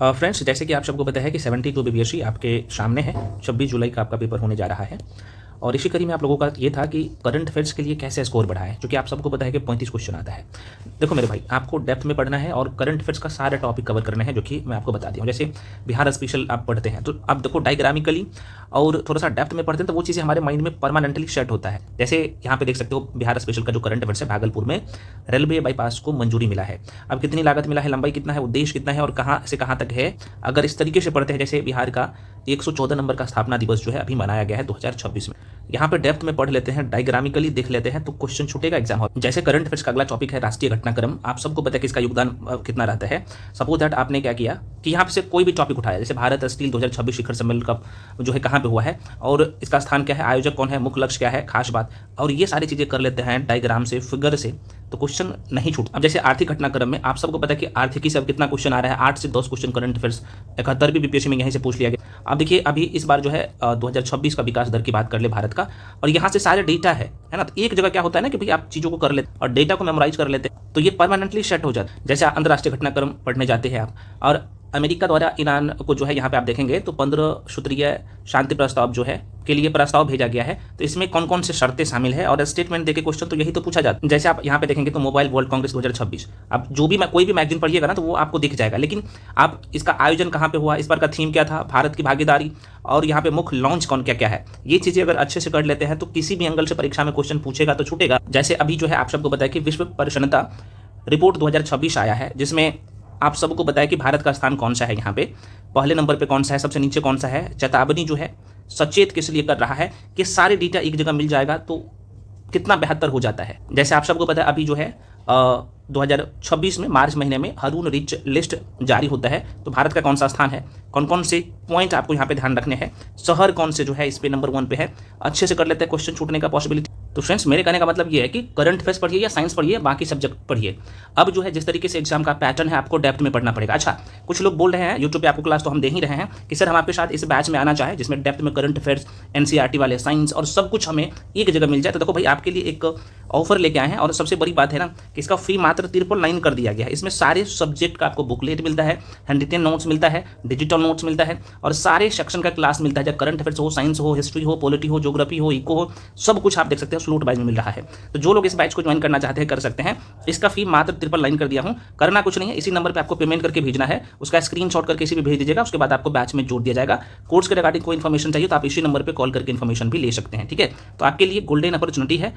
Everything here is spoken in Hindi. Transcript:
फ्रेंड्स, जैसे कि आप सबको पता है कि 72 बीपीएससी आपके सामने है। 26 जुलाई का आपका पेपर होने जा रहा है और इसी कड़ी में आप लोगों का ये था कि करंट अफेयर्स के लिए कैसे स्कोर बढ़ाएं, क्योंकि आप सबको पता है कि 35 क्वेश्चन आता है। देखो मेरे भाई, आपको डेप्थ में पढ़ना है और करंट अफेयर्स का सारा टॉपिक कवर करना है, जो कि मैं आपको बता दिया हूँ। जैसे बिहार स्पेशल आप पढ़ते हैं तो आप देखो डायग्रामिकली और थोड़ा सा डेप्थ में पढ़ते हैं तो वो चीज़ें हमारे माइंड में परमानेंटली सेट होता है। जैसे यहाँ पे देख सकते हो बिहार स्पेशल का जो करंट अफेयर्स है, भागलपुर में रेलवे बाईपास को मंजूरी मिला है। अब कितनी लागत मिला है, लंबाई कितना है, उद्देश्य कितना है और कहाँ से कहाँ तक है। अगर इस तरीके से पढ़ते हैं, जैसे बिहार का 114 नंबर का स्थापना दिवस जो है अभी मनाया गया है 2026 में, यहाँ पे डेप्थ में पढ़ लेते हैं, डायग्रामिकली देख लेते हैं तो क्वेश्चन छूटेगा एग्जाम हॉल। जैसे करंट अफेयर्स का अगला टॉपिक है राष्ट्रीय घटनाक्रम। आप सबको पता है कि इसका योगदान कितना रहता है। सपोज दैट आपने क्या किया कि यहाँ पे से कोई भी टॉपिक उठाया, जैसे भारत स्टील 2026 शिखर सम्मेलन का जो है कहाँ पे हुआ है और इसका स्थान क्या है, आयोजक कौन है, मुख्य लक्ष्य क्या है, खास बात, और ये सारी चीजें कर लेते हैं डायग्राम से, फिगर से, तो क्वेश्चन नहीं छूटता। अब जैसे आर्थिक घटनाक्रम में आप सबको पता है कि आर्थिकी से अब कितना क्वेश्चन आ रहा है, 8 से 10 क्वेश्चन करंट अफेयर्स 71 भी बीपीएससी में यहीं से पूछ लिया गया। अब देखिए अभी इस बार जो है 2026 का विकास दर की बात कर ले भारत का, और यहाँ से सारे डेटा है ना। तो एक जगह क्या होता है ना कि भाई आप चीज़ों को कर लेते और डेटा को मेमोराइज कर लेते तो ये परमानेंटली सेट हो जाता है। जैसे अंतर्राष्ट्रीय घटनाक्रम पढ़ने जाते हैं आप, और अमेरिका द्वारा ईरान को जो है यहाँ पे आप देखेंगे तो 15 सूत्रीय शांति प्रस्ताव जो है के लिए प्रस्ताव भेजा गया है। तो इसमें कौन कौन से शर्तें शामिल है और स्टेटमेंट देके क्वेश्चन तो यही तो पूछा जाता है। जैसे आप यहाँ पे देखेंगे तो मोबाइल वर्ल्ड कांग्रेस 2026, आप जो भी कोई भी मैगजीन पढ़िएगा ना तो वो आपको दिख जाएगा। लेकिन आप इसका आयोजन कहाँ पे हुआ, इस बार का थीम क्या था, भारत की भागीदारी, और यहाँ पे मुख्य लॉन्च कौन क्या क्या है, ये चीजें अगर अच्छे से कर लेते हैं तो किसी भी एंगल से परीक्षा में क्वेश्चन पूछेगा तो छूटेगा। जैसे अभी जो है आप सबको बताया कि विश्व प्रसन्नता रिपोर्ट 2026 आया है, जिसमें आप सबको बताया कि भारत का स्थान कौन सा है, यहाँ पे पहले नंबर पे कौन सा है, सबसे नीचे कौन सा है, चेतावनी जो है सचेत किस लिए कर रहा है, कि सारे डेटा एक जगह मिल जाएगा तो कितना बेहतर हो जाता है। जैसे आप सबको पता है अभी जो है 2026 में मार्च महीने में रून रिच लिस्ट जारी होता है, तो भारत का कौन सा स्थान है, कौन कौन से पॉइंट आपको यहाँ पे ध्यान रखने हैं, शहर कौन से जो है इस पे नंबर 1 पे है, अच्छे से कर लेते हैं, क्वेश्चन छूटने का पॉसिबिलिटी। तो फ्रेंड्स, मेरे कहने का मतलब ये है कि करंट अफेयर्स पढ़िए या साइंस पढ़िए, बाकी सब्जेक्ट पढ़िए। अब जो है जिस तरीके से एग्जाम का पैटर्न है आपको डेप्थ में पढ़ना पड़ेगा। अच्छा, कुछ लोग बोल रहे हैं यूट्यूब पे आपको क्लास तो हम दे ही रहे हैं कि सर हम आपके साथ इस बैच में आना चाहें जिसमें डेप्थ में करंट अफेयर्स, एनसीईआरटी वाले साइंस और सब कुछ हमें एक जगह मिल जाए। तो देखो भाई, आपके लिए एक ऑफर लेके आए हैं और सबसे बड़ी बात है ना कि इसका फी मात्र 999 कर दिया गया है। इसमें सारे सब्जेक्ट का आपको बुकलेट मिलता है, हैंड रिटन नोट्स मिलता है, डिजिटल नोट्स मिलता है और सारे सेक्शन का क्लास मिलता है, चाहे करंट अफेयर्स हो, साइंस हो, हिस्ट्री हो, पॉलिटी हो, ज्योग्राफी हो, इको हो, सब कुछ आप देख सकते हैं स्लॉट वाइज में मिल रहा है। तो जो लोग इस बैच को ज्वाइन करना चाहते हैं कर सकते हैं। इसका फी मात्र 999 कर दिया हूं। करना कुछ नहीं है, इसी नंबर पे आपको पेमेंट करके भेजना है, उसका स्क्रीनशॉट करके इसी पे भेज दीजिएगा, उसके बाद आपको बैच में जोड़ दिया जाएगा। कोर्स के रिगार्डिंग कोई इन्फॉर्मेशन चाहिए तो आप इसी नंबर पे कॉल करके इन्फॉर्मेशन भी ले सकते हैं। ठीक है, तो आपके लिए गोल्डन अपॉर्चुनिटी है।